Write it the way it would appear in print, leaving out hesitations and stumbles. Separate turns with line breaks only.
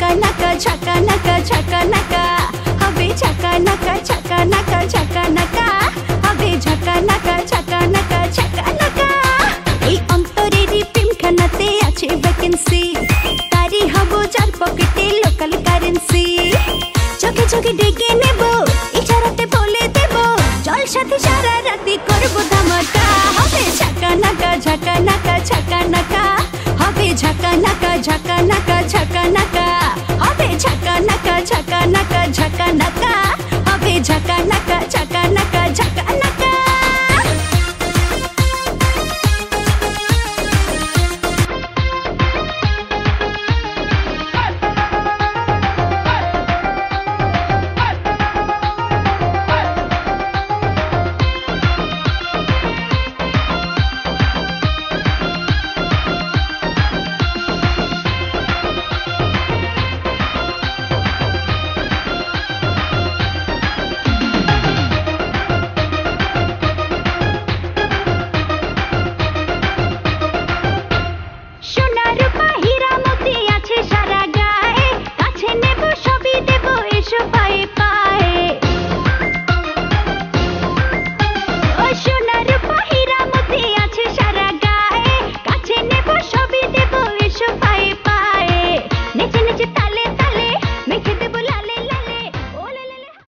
ঝাকা নাকা ঝাকা নাকা ঝাকা নাকা হবে ঝাকা নাকা ঝাকা নাকা ঝাকা নাকা হবে ঝাকা নাকা ঝাকা নাকা ঝাকা নাকা এই অন্তরেরই প্রেমখানাতে আছে ভ্যাকেন্সি তারি হব যার পকেটে লোকাল কারেন্সি চোখে চোখে ডেকে নেব ইশারাতে বলে দেব চল সাথে সারা রাতি করব ধামাকা হবে ঝাকা নাকা ঝাকা নাকা ঝাকা নাকা হবে ঝাকা নাকা ঝাকা নাকা